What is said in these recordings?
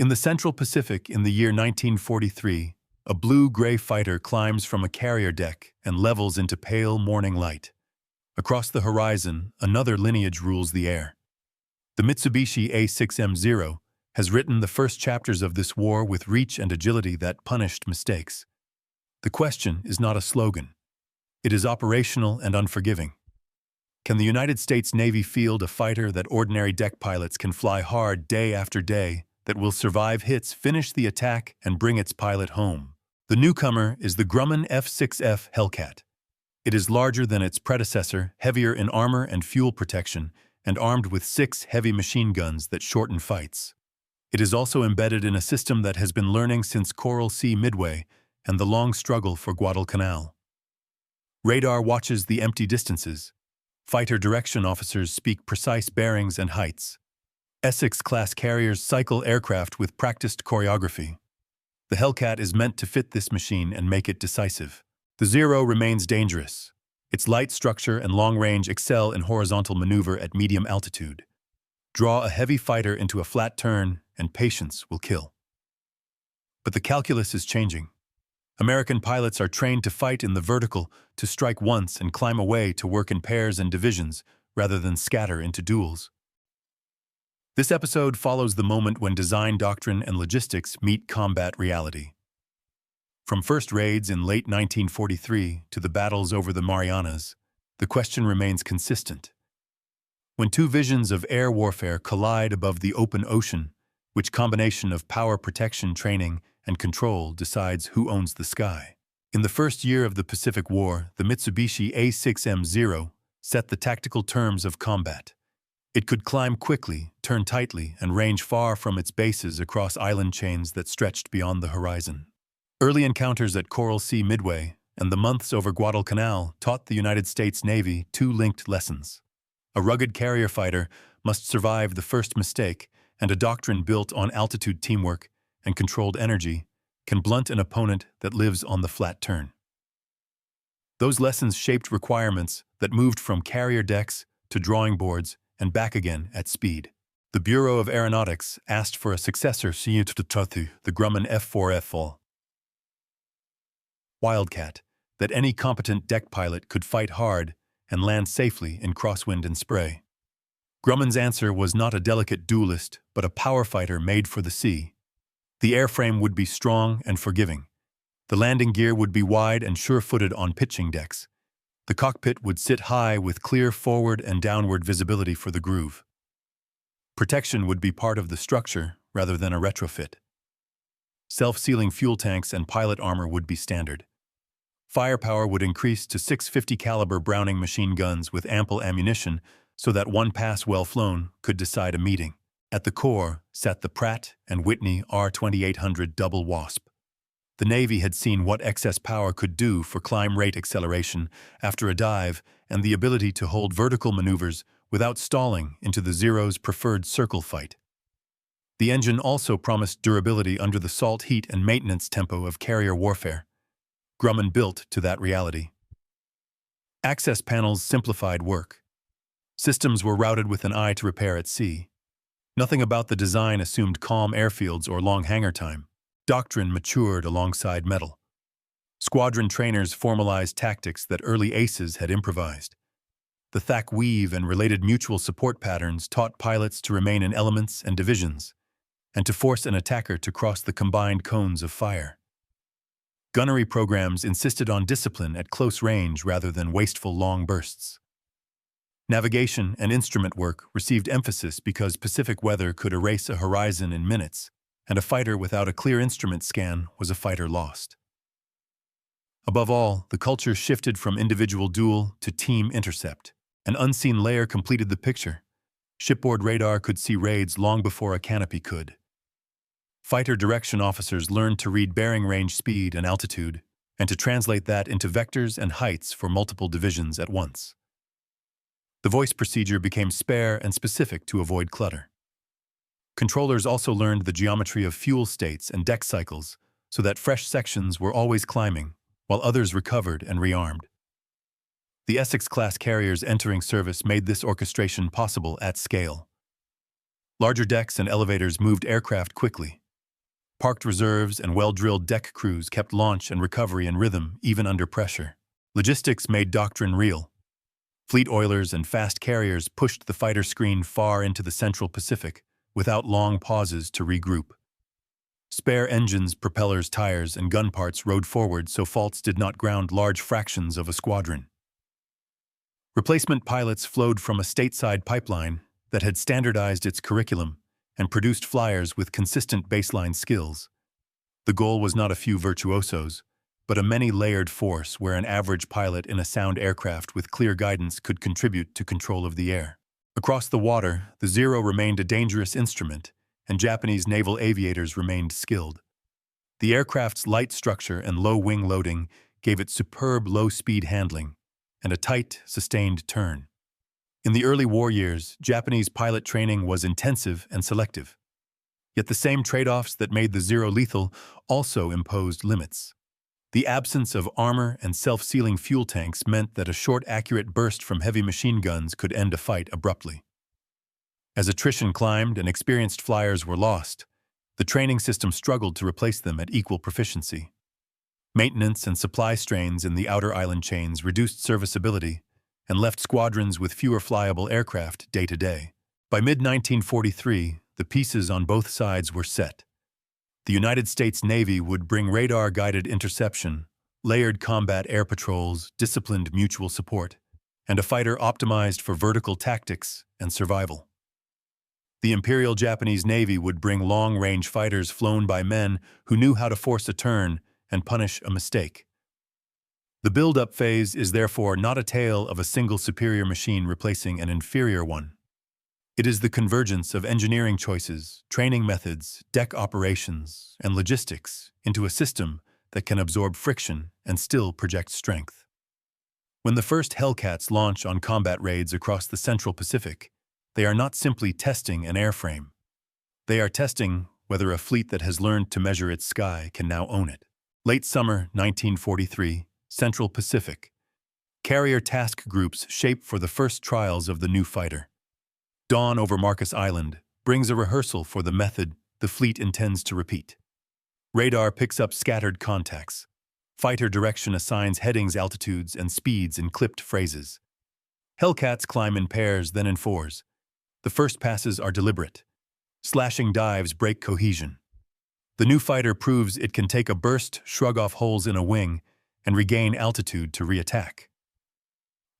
In the Central Pacific in the year 1943, a blue-gray fighter climbs from a carrier deck and levels into pale morning light. Across the horizon, another lineage rules the air. The Mitsubishi A6M Zero has written the first chapters of this war with reach and agility that punished mistakes. The question is not a slogan. It is operational and unforgiving. Can the United States Navy field a fighter that ordinary deck pilots can fly hard day after day, that will survive hits, finish the attack, and bring its pilot home? The newcomer is the Grumman F6F Hellcat. It is larger than its predecessor, heavier in armor and fuel protection, and armed with 6 heavy machine guns that shorten fights. It is also embedded in a system that has been learning since Coral Sea Midway and the long struggle for Guadalcanal. Radar watches the empty distances. Fighter direction officers speak precise bearings and heights. Essex-class carriers cycle aircraft with practiced choreography. The Hellcat is meant to fit this machine and make it decisive. The Zero remains dangerous. Its light structure and long range excel in horizontal maneuver at medium altitude. Draw a heavy fighter into a flat turn, and patience will kill. But the calculus is changing. American pilots are trained to fight in the vertical, to strike once and climb away, to work in pairs and divisions, rather than scatter into duels. This episode follows the moment when design doctrine and logistics meet combat reality. From first raids in late 1943 to the battles over the Marianas, the question remains consistent. When two visions of air warfare collide above the open ocean, which combination of power protection training and control decides who owns the sky? In the first year of the Pacific War, the Mitsubishi A6M Zero set the tactical terms of combat. It could climb quickly, turn tightly, and range far from its bases across island chains that stretched beyond the horizon. Early encounters at Coral Sea Midway and the months over Guadalcanal taught the United States Navy 2 linked lessons. A rugged carrier fighter must survive the first mistake, and a doctrine built on altitude teamwork and controlled energy can blunt an opponent that lives on the flat turn. Those lessons shaped requirements that moved from carrier decks to drawing boards and back again at speed. The Bureau of Aeronautics asked for a successor to the Grumman F4F Wildcat, that any competent deck pilot could fight hard and land safely in crosswind and spray. Grumman's answer was not a delicate duelist, but a power fighter made for the sea. The airframe would be strong and forgiving. The landing gear would be wide and sure-footed on pitching decks. The cockpit would sit high with clear forward and downward visibility for the groove. Protection would be part of the structure rather than a retrofit. Self-sealing fuel tanks and pilot armor would be standard. Firepower would increase to 650 caliber Browning machine guns with ample ammunition so that one pass well flown could decide a meeting. At the core sat the Pratt & Whitney R2800 Double Wasp. The Navy had seen what excess power could do for climb rate acceleration after a dive and the ability to hold vertical maneuvers without stalling into the Zero's preferred circle fight. The engine also promised durability under the salt heat and maintenance tempo of carrier warfare. Grumman built to that reality. Access panels simplified work. Systems were routed with an eye to repair at sea. Nothing about the design assumed calm airfields or long hangar time. Doctrine matured alongside metal. Squadron trainers formalized tactics that early aces had improvised. The THAC weave and related mutual support patterns taught pilots to remain in elements and divisions, and to force an attacker to cross the combined cones of fire. Gunnery programs insisted on discipline at close range rather than wasteful long bursts. Navigation and instrument work received emphasis because Pacific weather could erase a horizon in minutes, and a fighter without a clear instrument scan was a fighter lost. Above all, the culture shifted from individual duel to team intercept. An unseen layer completed the picture. Shipboard radar could see raids long before a canopy could. Fighter direction officers learned to read bearing range speed and altitude, and to translate that into vectors and heights for multiple divisions at once. The voice procedure became spare and specific to avoid clutter. Controllers also learned the geometry of fuel states and deck cycles so that fresh sections were always climbing, while others recovered and rearmed. The Essex-class carriers entering service made this orchestration possible at scale. Larger decks and elevators moved aircraft quickly. Parked reserves and well-drilled deck crews kept launch and recovery in rhythm even under pressure. Logistics made doctrine real. Fleet oilers and fast carriers pushed the fighter screen far into the Central Pacific without long pauses to regroup. Spare engines, propellers, tires, and gun parts rode forward so faults did not ground large fractions of a squadron. Replacement pilots flowed from a stateside pipeline that had standardized its curriculum and produced flyers with consistent baseline skills. The goal was not a few virtuosos, but a many-layered force where an average pilot in a sound aircraft with clear guidance could contribute to control of the air. Across the water, the Zero remained a dangerous instrument, and Japanese naval aviators remained skilled. The aircraft's light structure and low wing loading gave it superb low-speed handling and a tight, sustained turn. In the early war years, Japanese pilot training was intensive and selective. Yet the same trade-offs that made the Zero lethal also imposed limits. The absence of armor and self-sealing fuel tanks meant that a short, accurate burst from heavy machine guns could end a fight abruptly. As attrition climbed and experienced flyers were lost, the training system struggled to replace them at equal proficiency. Maintenance and supply strains in the outer island chains reduced serviceability and left squadrons with fewer flyable aircraft day to day. By mid-1943, the pieces on both sides were set. The United States Navy would bring radar-guided interception, layered combat air patrols, disciplined mutual support, and a fighter optimized for vertical tactics and survival. The Imperial Japanese Navy would bring long-range fighters flown by men who knew how to force a turn and punish a mistake. The build-up phase is therefore not a tale of a single superior machine replacing an inferior one. It is the convergence of engineering choices, training methods, deck operations, and logistics into a system that can absorb friction and still project strength. When the first Hellcats launch on combat raids across the Central Pacific, they are not simply testing an airframe. They are testing whether a fleet that has learned to measure its sky can now own it. Late summer 1943, Central Pacific. Carrier task groups shape for the first trials of the new fighter. Dawn over Marcus Island brings a rehearsal for the method the fleet intends to repeat. Radar picks up scattered contacts. Fighter direction assigns headings, altitudes, and speeds in clipped phrases. Hellcats climb in pairs, then in fours. The first passes are deliberate. Slashing dives break cohesion. The new fighter proves it can take a burst, shrug off holes in a wing, and regain altitude to re-attack.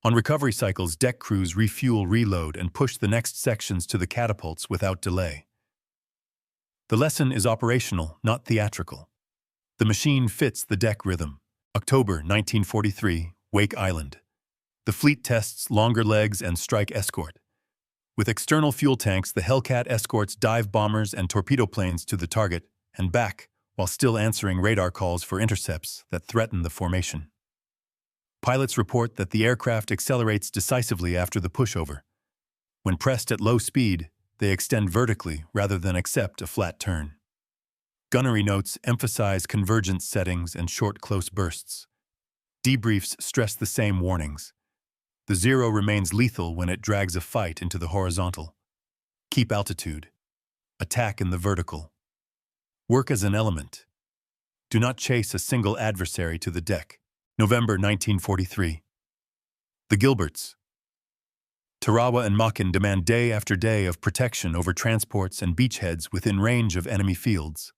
On recovery cycles, deck crews refuel, reload, and push the next sections to the catapults without delay. The lesson is operational, not theatrical. The machine fits the deck rhythm. October 1943, Wake Island. The fleet tests longer legs and strike escort. With external fuel tanks, the Hellcat escorts dive bombers and torpedo planes to the target and back while still answering radar calls for intercepts that threaten the formation. Pilots report that the aircraft accelerates decisively after the pushover. When pressed at low speed, they extend vertically rather than accept a flat turn. Gunnery notes emphasize convergence settings and short, close bursts. Debriefs stress the same warnings. The Zero remains lethal when it drags a fight into the horizontal. Keep altitude. Attack in the vertical. Work as an element. Do not chase a single adversary to the deck. November 1943. The Gilberts. Tarawa and Makin demand day after day of protection over transports and beachheads within range of enemy fields.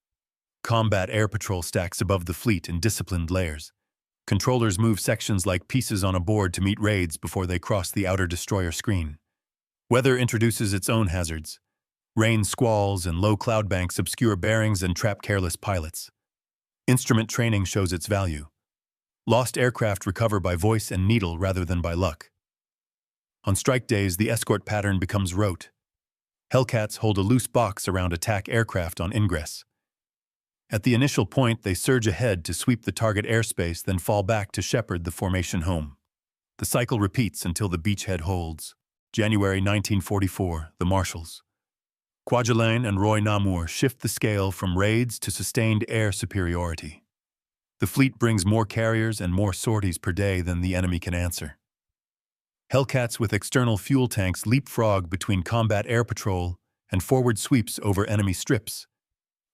Combat air patrol stacks above the fleet in disciplined layers. Controllers move sections like pieces on a board to meet raids before they cross the outer destroyer screen. Weather introduces its own hazards. Rain squalls and low cloud banks obscure bearings and trap careless pilots. Instrument training shows its value. Lost aircraft recover by voice and needle rather than by luck. On strike days, the escort pattern becomes rote. Hellcats hold a loose box around attack aircraft on ingress. At the initial point, they surge ahead to sweep the target airspace, then fall back to shepherd the formation home. The cycle repeats until the beachhead holds. January 1944, the Marshalls. Kwajalein and Roy Namur shift the scale from raids to sustained air superiority. The fleet brings more carriers and more sorties per day than the enemy can answer. Hellcats with external fuel tanks leapfrog between combat air patrol and forward sweeps over enemy strips.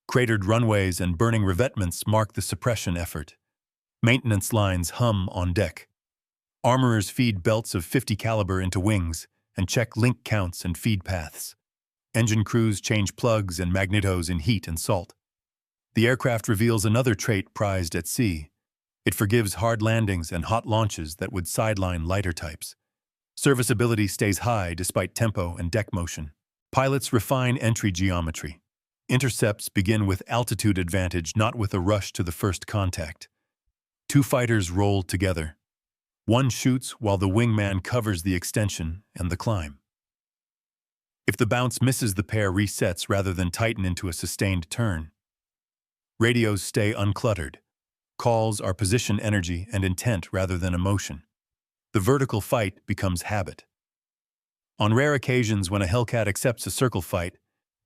Cratered runways and burning revetments mark the suppression effort. Maintenance lines hum on deck. Armorers feed belts of 50 caliber into wings and check link counts and feed paths. Engine crews change plugs and magnetos in heat and salt. The aircraft reveals another trait prized at sea. It forgives hard landings and hot launches that would sideline lighter types. Serviceability stays high despite tempo and deck motion. Pilots refine entry geometry. Intercepts begin with altitude advantage, not with a rush to the first contact. Two fighters roll together. One shoots while the wingman covers the extension and the climb. If the bounce misses, the pair resets rather than tighten into a sustained turn. Radios stay uncluttered. Calls are position, energy, and intent rather than emotion. The vertical fight becomes habit. On rare occasions when a Hellcat accepts a circle fight,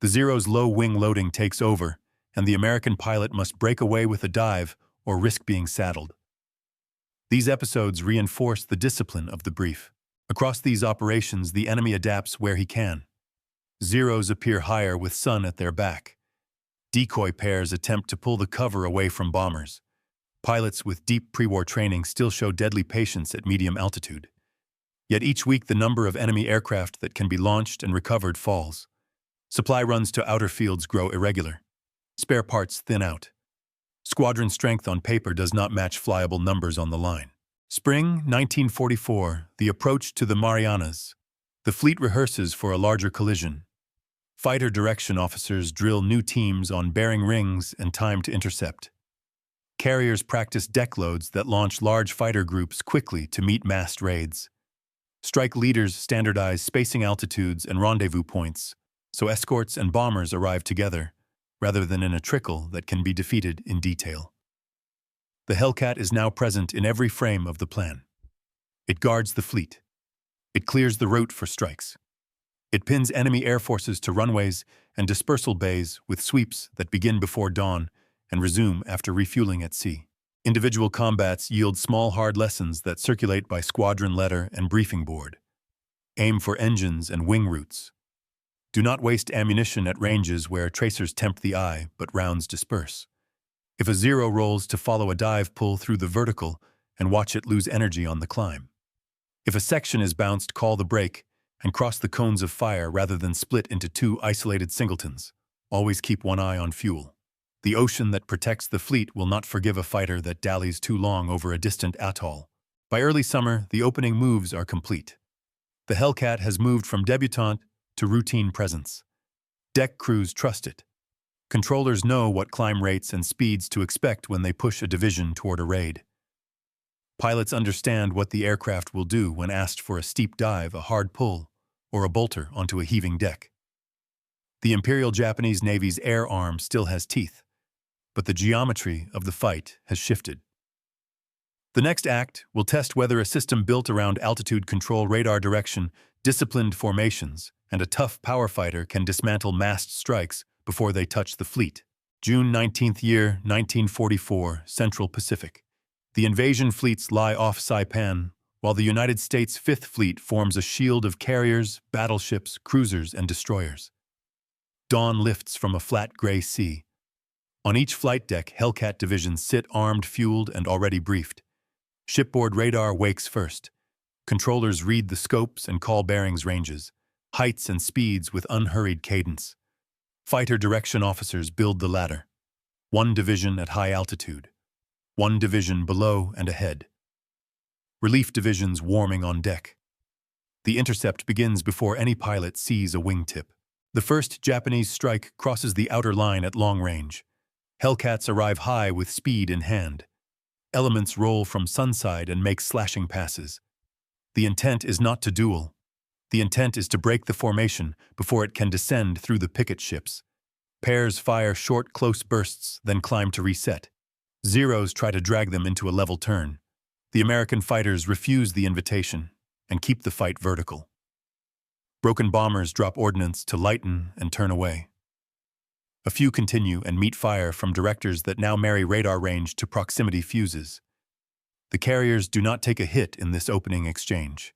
the Zero's low wing loading takes over, and the American pilot must break away with a dive or risk being saddled. These episodes reinforce the discipline of the brief. Across these operations, the enemy adapts where he can. Zeros appear higher with sun at their back. Decoy pairs attempt to pull the cover away from bombers. Pilots with deep pre-war training still show deadly patience at medium altitude. Yet each week the number of enemy aircraft that can be launched and recovered falls. Supply runs to outer fields grow irregular. Spare parts thin out. Squadron strength on paper does not match flyable numbers on the line. Spring 1944, the approach to the Marianas. The fleet rehearses for a larger collision. Fighter direction officers drill new teams on bearing rings and time to intercept. Carriers practice deck loads that launch large fighter groups quickly to meet massed raids. Strike leaders standardize spacing altitudes and rendezvous points, so escorts and bombers arrive together, rather than in a trickle that can be defeated in detail. The Hellcat is now present in every frame of the plan. It guards the fleet. It clears the route for strikes. It pins enemy air forces to runways and dispersal bays with sweeps that begin before dawn and resume after refueling at sea. Individual combats yield small hard lessons that circulate by squadron letter and briefing board. Aim for engines and wing routes. Do not waste ammunition at ranges where tracers tempt the eye but rounds disperse. If a Zero rolls to follow a dive, pull through the vertical and watch it lose energy on the climb. If a section is bounced, call the brake and cross the cones of fire rather than split into two isolated singletons. Always keep one eye on fuel. The ocean that protects the fleet will not forgive a fighter that dallies too long over a distant atoll. By early summer, the opening moves are complete. The Hellcat has moved from debutante to routine presence. Deck crews trust it. Controllers know what climb rates and speeds to expect when they push a division toward a raid. Pilots understand what the aircraft will do when asked for a steep dive, a hard pull, or a bolter onto a heaving deck. The Imperial Japanese Navy's air arm still has teeth, but the geometry of the fight has shifted. The next act will test whether a system built around altitude control, radar direction, disciplined formations, and a tough power fighter can dismantle massed strikes before they touch the fleet. June 19th year, 1944, Central Pacific. The invasion fleets lie off Saipan, while the United States Fifth Fleet forms a shield of carriers, battleships, cruisers, and destroyers. Dawn lifts from a flat gray sea. On each flight deck, Hellcat divisions sit armed, fueled, and already briefed. Shipboard radar wakes first. Controllers read the scopes and call bearings, ranges, heights, and speeds with unhurried cadence. Fighter direction officers build the ladder. One division at high altitude. One division below and ahead. Relief divisions warming on deck. The intercept begins before any pilot sees a wingtip. The first Japanese strike crosses the outer line at long range. Hellcats arrive high with speed in hand. Elements roll from sunside and make slashing passes. The intent is not to duel. The intent is to break the formation before it can descend through the picket ships. Pairs fire short, close bursts, then climb to reset. Zeros try to drag them into a level turn. The American fighters refuse the invitation and keep the fight vertical. Broken bombers drop ordnance to lighten and turn away. A few continue and meet fire from directors that now marry radar range to proximity fuses. The carriers do not take a hit in this opening exchange.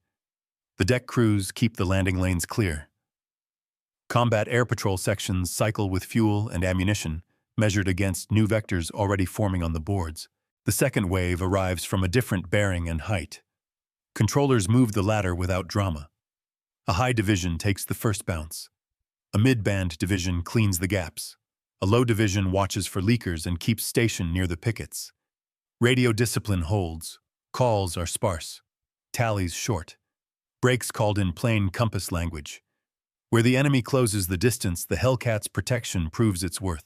The deck crews keep the landing lanes clear. Combat air patrol sections cycle with fuel and ammunition, measured against new vectors already forming on the boards. The second wave arrives from a different bearing and height. Controllers move the latter without drama. A high division takes the first bounce. A mid-band division cleans the gaps. A low division watches for leakers and keeps station near the pickets. Radio discipline holds. Calls are sparse. Tallies short. Breaks called in plain compass language. Where the enemy closes the distance, the Hellcat's protection proves its worth.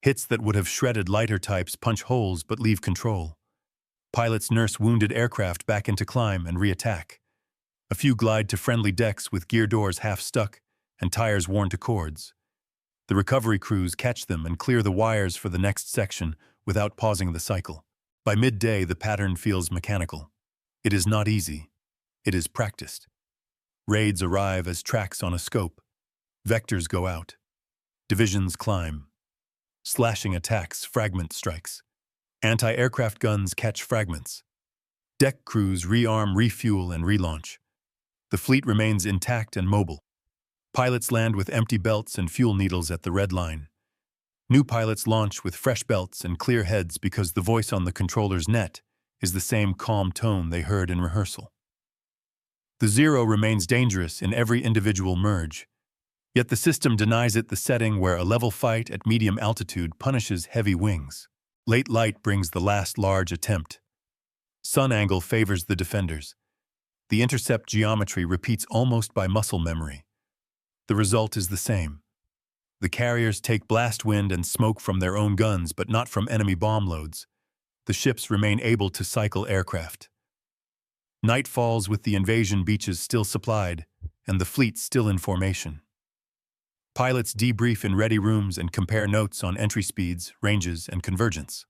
Hits that would have shredded lighter types punch holes but leave control. Pilots nurse wounded aircraft back into climb and re-attack. A few glide to friendly decks with gear doors half stuck and tires worn to cords. The recovery crews catch them and clear the wires for the next section without pausing the cycle. By midday, the pattern feels mechanical. It is not easy. It is practiced. Raids arrive as tracks on a scope. Vectors go out. Divisions climb. Slashing attacks, fragment strikes. Anti-aircraft guns catch fragments. Deck crews rearm, refuel, and relaunch. The fleet remains intact and mobile. Pilots land with empty belts and fuel needles at the red line. New pilots launch with fresh belts and clear heads because the voice on the controller's net is the same calm tone they heard in rehearsal. The Zero remains dangerous in every individual merge, yet the system denies it the setting where a level fight at medium altitude punishes heavy wings. Late light brings the last large attempt. Sun angle favors the defenders. The intercept geometry repeats almost by muscle memory. The result is the same. The carriers take blast wind and smoke from their own guns, but not from enemy bomb loads. The ships remain able to cycle aircraft. Night falls with the invasion beaches still supplied, and the fleet still in formation. Pilots debrief in ready rooms and compare notes on entry speeds, ranges, and convergence.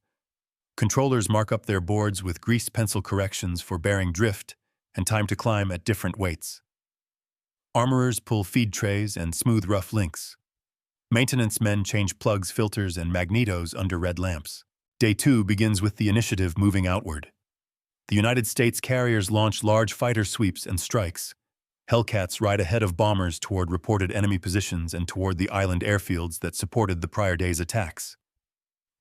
Controllers mark up their boards with grease pencil corrections for bearing drift and time to climb at different weights. Armorers pull feed trays and smooth rough links. Maintenance men change plugs, filters, and magnetos under red lamps. Day 2 begins with the initiative moving outward. The United States carriers launch large fighter sweeps and strikes. Hellcats ride ahead of bombers toward reported enemy positions and toward the island airfields that supported the prior day's attacks.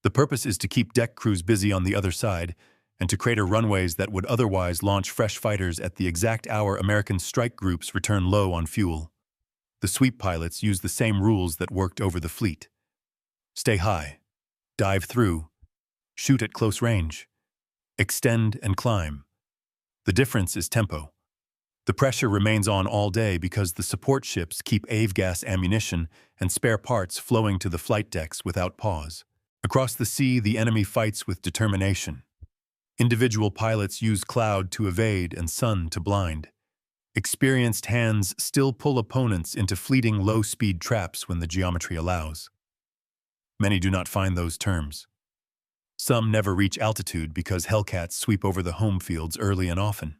The purpose is to keep deck crews busy on the other side and to crater runways that would otherwise launch fresh fighters at the exact hour American strike groups return low on fuel. The sweep pilots use the same rules that worked over the fleet. Stay high, dive through, shoot at close range, extend and climb. The difference is tempo. The pressure remains on all day because the support ships keep avgas ammunition and spare parts flowing to the flight decks without pause. Across the sea, the enemy fights with determination. Individual pilots use cloud to evade and sun to blind. Experienced hands still pull opponents into fleeting low-speed traps when the geometry allows. Many do not find those terms. Some never reach altitude because Hellcats sweep over the home fields early and often.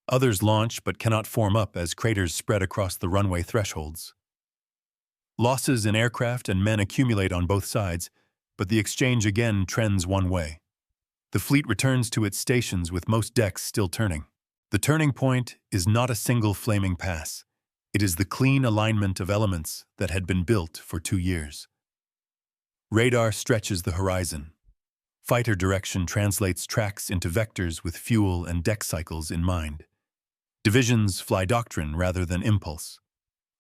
Others launch but cannot form up as craters spread across the runway thresholds. Losses in aircraft and men accumulate on both sides, but the exchange again trends one way. The fleet returns to its stations with most decks still turning. The turning point is not a single flaming pass. It is the clean alignment of elements that had been built for 2 years. Radar stretches the horizon. Fighter direction translates tracks into vectors with fuel and deck cycles in mind. Divisions fly doctrine rather than impulse.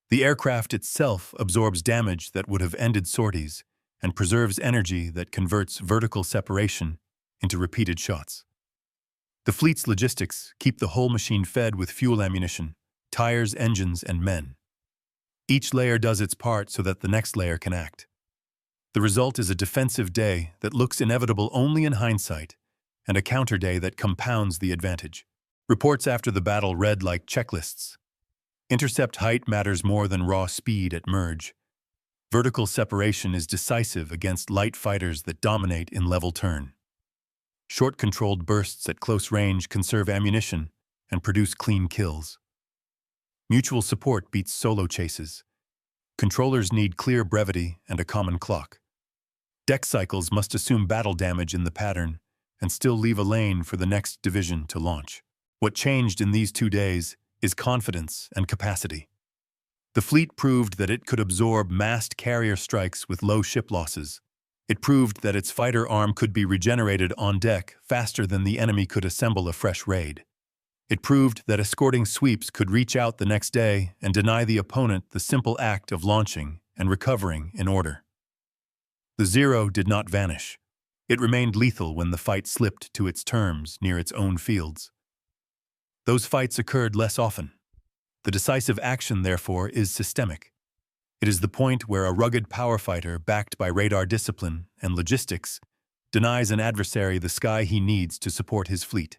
The aircraft itself absorbs damage that would have ended sorties and preserves energy that converts vertical separation into repeated shots. The fleet's logistics keep the whole machine fed with fuel ammunition, tires, engines, and men. Each layer does its part so that the next layer can act. The result is a defensive day that looks inevitable only in hindsight, and a counter day that compounds the advantage. Reports after the battle read like checklists. Intercept height matters more than raw speed at merge. Vertical separation is decisive against light fighters that dominate in level turn. Short controlled bursts at close range conserve ammunition and produce clean kills. Mutual support beats solo chases. Controllers need clear brevity and a common clock. Deck cycles must assume battle damage in the pattern and still leave a lane for the next division to launch. What changed in these 2 days is confidence and capacity. The fleet proved that it could absorb massed carrier strikes with low ship losses. It proved that its fighter arm could be regenerated on deck faster than the enemy could assemble a fresh raid. It proved that escorting sweeps could reach out the next day and deny the opponent the simple act of launching and recovering in order. The Zero did not vanish. It remained lethal when the fight slipped to its terms near its own fields. Those fights occurred less often. The decisive action, therefore, is systemic. It is the point where a rugged power fighter backed by radar discipline and logistics denies an adversary the sky he needs to support his fleet.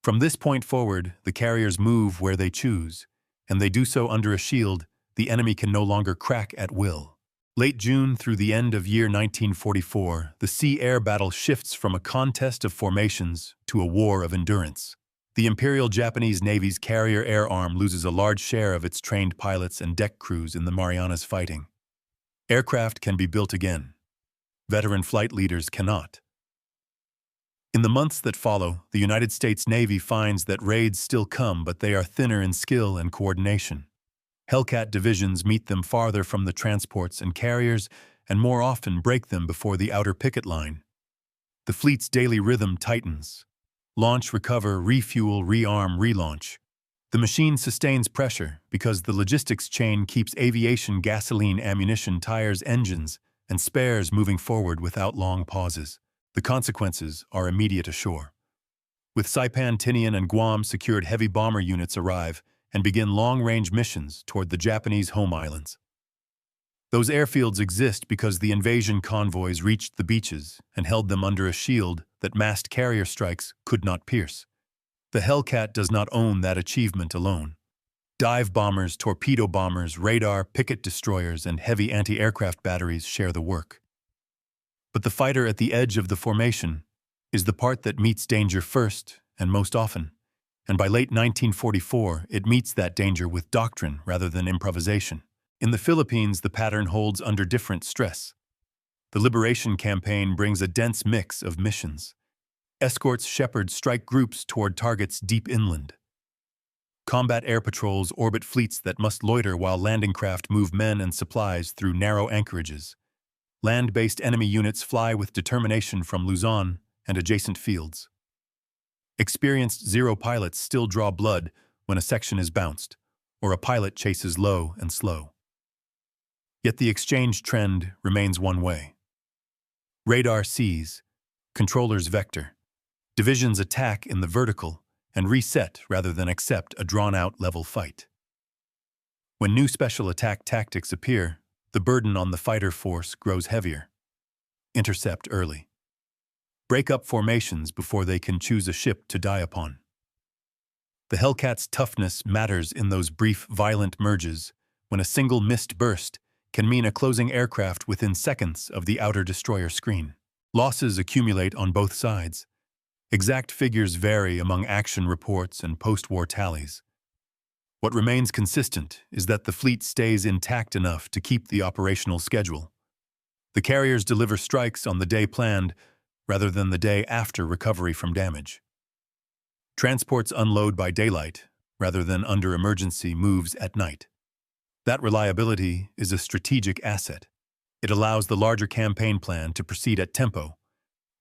From this point forward, the carriers move where they choose, and they do so under a shield the enemy can no longer crack at will. Late June through the end of year 1944, the sea-air battle shifts from a contest of formations to a war of endurance. The Imperial Japanese Navy's carrier air arm loses a large share of its trained pilots and deck crews in the Marianas fighting. Aircraft can be built again. Veteran flight leaders cannot. In the months that follow, the United States Navy finds that raids still come, but they are thinner in skill and coordination. Hellcat divisions meet them farther from the transports and carriers and more often break them before the outer picket line. The fleet's daily rhythm tightens. Launch, recover, refuel, rearm, relaunch. The machine sustains pressure because the logistics chain keeps aviation gasoline, ammunition, tires, engines, and spares moving forward without long pauses. The consequences are immediate ashore. With Saipan, Tinian, and Guam secured, heavy bomber units arrive and begin long-range missions toward the Japanese home islands. Those airfields exist because the invasion convoys reached the beaches and held them under a shield that massed carrier strikes could not pierce. The Hellcat does not own that achievement alone. Dive bombers, torpedo bombers, radar, picket destroyers, and heavy anti-aircraft batteries share the work. But the fighter at the edge of the formation is the part that meets danger first and most often, and by late 1944 it meets that danger with doctrine rather than improvisation. In the Philippines, the pattern holds under different stress. The Liberation Campaign brings a dense mix of missions. Escorts shepherd strike groups toward targets deep inland. Combat air patrols orbit fleets that must loiter while landing craft move men and supplies through narrow anchorages. Land-based enemy units fly with determination from Luzon and adjacent fields. Experienced Zero pilots still draw blood when a section is bounced, or a pilot chases low and slow. Yet the exchange trend remains one way. Radar sees, controllers vector. Divisions attack in the vertical and reset rather than accept a drawn-out level fight. When new special attack tactics appear, the burden on the fighter force grows heavier. Intercept early. Break up formations before they can choose a ship to die upon. The Hellcat's toughness matters in those brief, violent merges when a single missed burst can mean a closing aircraft within seconds of the outer destroyer screen. Losses accumulate on both sides. Exact figures vary among action reports and post-war tallies. What remains consistent is that the fleet stays intact enough to keep the operational schedule. The carriers deliver strikes on the day planned rather than the day after recovery from damage. Transports unload by daylight rather than under emergency moves at night. That reliability is a strategic asset. It allows the larger campaign plan to proceed at tempo.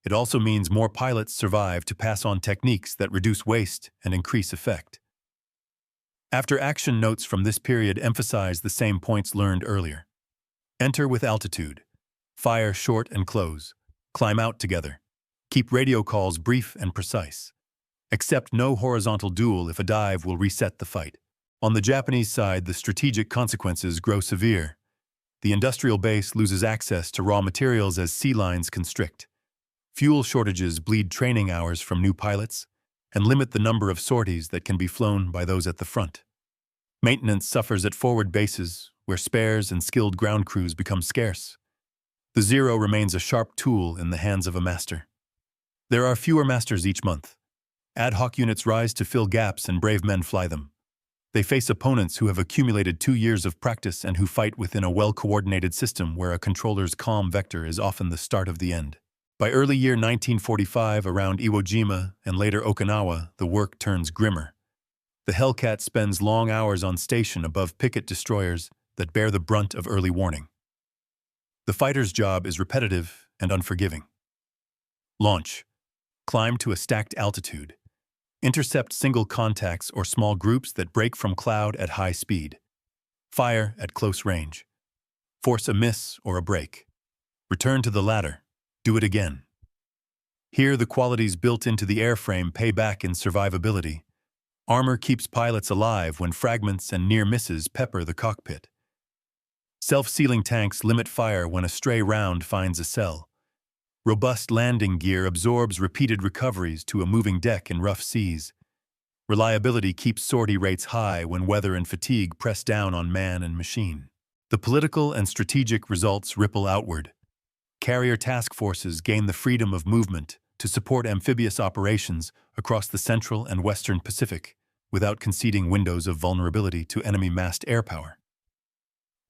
It also means more pilots survive to pass on techniques that reduce waste and increase effect. After action notes from this period emphasize the same points learned earlier. Enter with altitude. Fire short and close. Climb out together. Keep radio calls brief and precise. Accept no horizontal duel if a dive will reset the fight. On the Japanese side, the strategic consequences grow severe. The industrial base loses access to raw materials as sea lines constrict. Fuel shortages bleed training hours from new pilots and limit the number of sorties that can be flown by those at the front. Maintenance suffers at forward bases, where spares and skilled ground crews become scarce. The Zero remains a sharp tool in the hands of a master. There are fewer masters each month. Ad hoc units rise to fill gaps and brave men fly them. They face opponents who have accumulated 2 years of practice and who fight within a well-coordinated system where a controller's calm vector is often the start of the end. By early year 1945, around Iwo Jima and later Okinawa, the work turns grimmer. The Hellcat spends long hours on station above picket destroyers that bear the brunt of early warning. The fighter's job is repetitive and unforgiving. Launch. Climb to a stacked altitude. Intercept single contacts or small groups that break from cloud at high speed. Fire at close range. Force a miss or a break. Return to the ladder. Do it again. Here, the qualities built into the airframe pay back in survivability. Armor keeps pilots alive when fragments and near misses pepper the cockpit. Self-sealing tanks limit fire when a stray round finds a cell. Robust landing gear absorbs repeated recoveries to a moving deck in rough seas. Reliability keeps sortie rates high when weather and fatigue press down on man and machine. The political and strategic results ripple outward. Carrier task forces gain the freedom of movement to support amphibious operations across the Central and Western Pacific without conceding windows of vulnerability to enemy massed air power.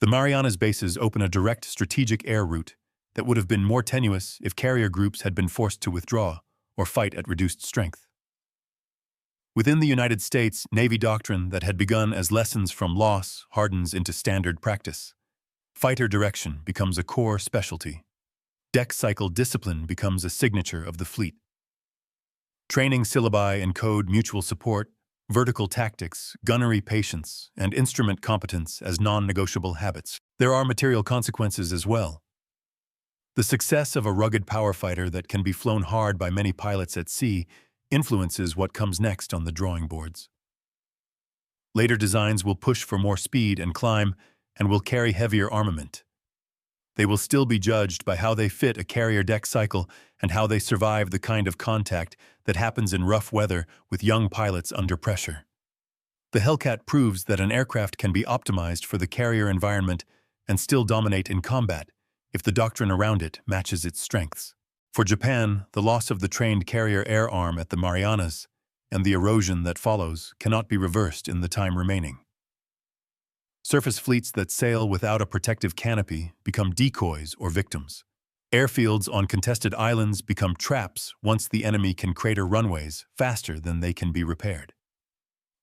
The Marianas bases open a direct strategic air route that would have been more tenuous if carrier groups had been forced to withdraw or fight at reduced strength. Within the United States, Navy doctrine that had begun as lessons from loss hardens into standard practice. Fighter direction becomes a core specialty. Deck cycle discipline becomes a signature of the fleet. Training syllabi encode mutual support, vertical tactics, gunnery patience, and instrument competence as non-negotiable habits. There are material consequences as well. The success of a rugged power fighter that can be flown hard by many pilots at sea influences what comes next on the drawing boards. Later designs will push for more speed and climb and will carry heavier armament. They will still be judged by how they fit a carrier deck cycle and how they survive the kind of contact that happens in rough weather with young pilots under pressure. The Hellcat proves that an aircraft can be optimized for the carrier environment and still dominate in combat if the doctrine around it matches its strengths. For Japan, the loss of the trained carrier air arm at the Marianas and the erosion that follows cannot be reversed in the time remaining. Surface fleets that sail without a protective canopy become decoys or victims. Airfields on contested islands become traps once the enemy can crater runways faster than they can be repaired.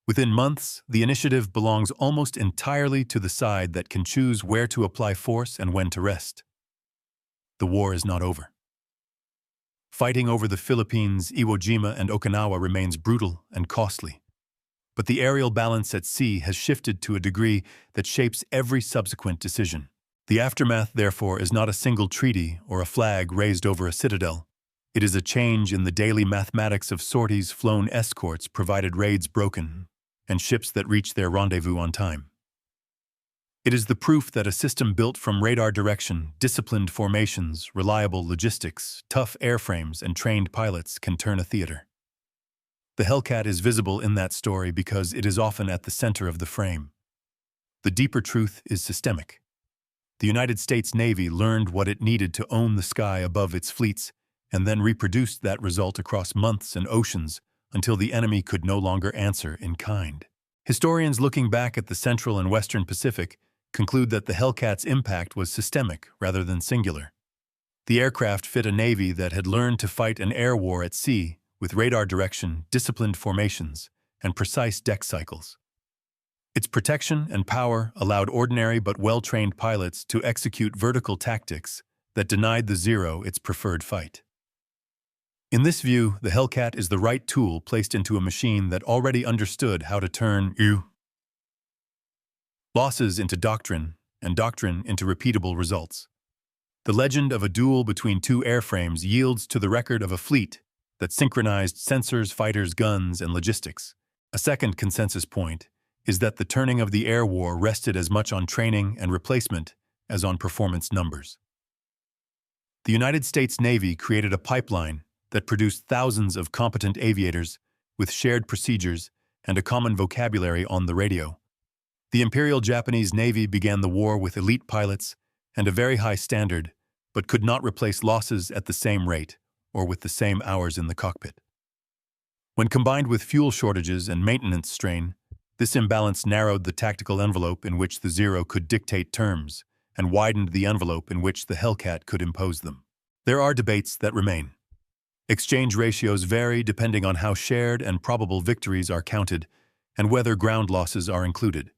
Within months, the initiative belongs almost entirely to the side that can choose where to apply force and when to rest. The war is not over. Fighting over the Philippines, Iwo Jima, and Okinawa remains brutal and costly. But the aerial balance at sea has shifted to a degree that shapes every subsequent decision. The aftermath, therefore, is not a single treaty or a flag raised over a citadel. It is a change in the daily mathematics of sorties flown escorts provided raids broken, and ships that reach their rendezvous on time. It is the proof that a system built from radar direction, disciplined formations, reliable logistics, tough airframes, and trained pilots can turn a theater. The Hellcat is visible in that story because it is often at the center of the frame. The deeper truth is systemic. The United States Navy learned what it needed to own the sky above its fleets and then reproduced that result across months and oceans until the enemy could no longer answer in kind. Historians looking back at the Central and Western Pacific conclude that the Hellcat's impact was systemic rather than singular. The aircraft fit a navy that had learned to fight an air war at sea with radar direction, disciplined formations, and precise deck cycles. Its protection and power allowed ordinary but well-trained pilots to execute vertical tactics that denied the Zero its preferred fight. In this view, the Hellcat is the right tool placed into a machine that already understood how to turn losses into doctrine and doctrine into repeatable results. The legend of a duel between two airframes yields to the record of a fleet that synchronized sensors, fighters, guns, and logistics. A second consensus point is that the turning of the air war rested as much on training and replacement as on performance numbers. The United States Navy created a pipeline that produced thousands of competent aviators with shared procedures and a common vocabulary on the radio. The Imperial Japanese Navy began the war with elite pilots and a very high standard, but could not replace losses at the same rate or with the same hours in the cockpit. When combined with fuel shortages and maintenance strain, this imbalance narrowed the tactical envelope in which the Zero could dictate terms and widened the envelope in which the Hellcat could impose them. There are debates that remain. Exchange ratios vary depending on how shared and probable victories are counted and whether ground losses are included.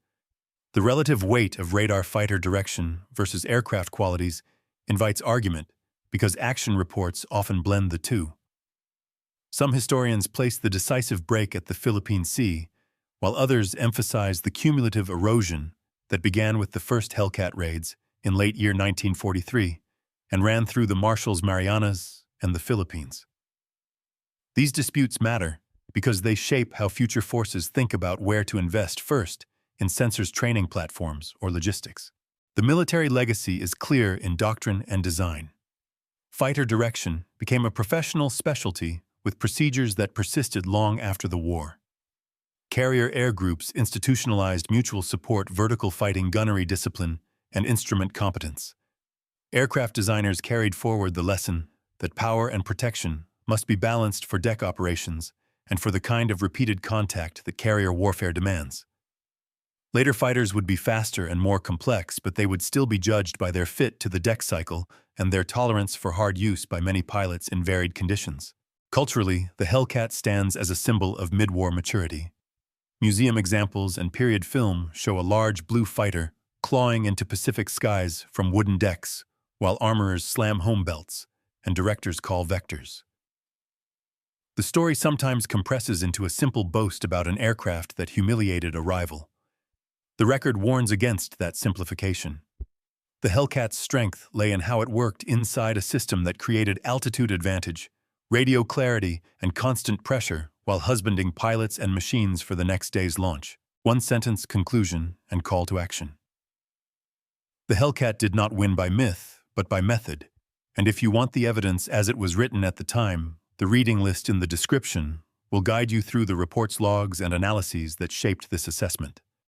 The relative weight of radar fighter direction versus aircraft qualities invites argument because action reports often blend the two. Some historians place the decisive break at the Philippine Sea, while others emphasize the cumulative erosion that began with the first Hellcat raids in late year 1943 and ran through the Marshall's Marianas and the Philippines. These disputes matter because they shape how future forces think about where to invest first in sensors training platforms or logistics. The military legacy is clear in doctrine and design. Fighter direction became a professional specialty with procedures that persisted long after the war. Carrier air groups institutionalized mutual support, vertical fighting, gunnery discipline, and instrument competence. Aircraft designers carried forward the lesson that power and protection must be balanced for deck operations and for the kind of repeated contact that carrier warfare demands. Later fighters would be faster and more complex, but they would still be judged by their fit to the deck cycle and their tolerance for hard use by many pilots in varied conditions. Culturally, the Hellcat stands as a symbol of mid-war maturity. Museum examples and period film show a large blue fighter clawing into Pacific skies from wooden decks, while armorers slam home belts and directors call vectors. The story sometimes compresses into a simple boast about an aircraft that humiliated a rival. The record warns against that simplification. The Hellcat's strength lay in how it worked inside a system that created altitude advantage, radio clarity, and constant pressure while husbanding pilots and machines for the next day's launch. One-sentence conclusion and call to action. The Hellcat did not win by myth, but by method. And if you want the evidence as it was written at the time, the reading list in the description will guide you through the report's logs and analyses that shaped this assessment.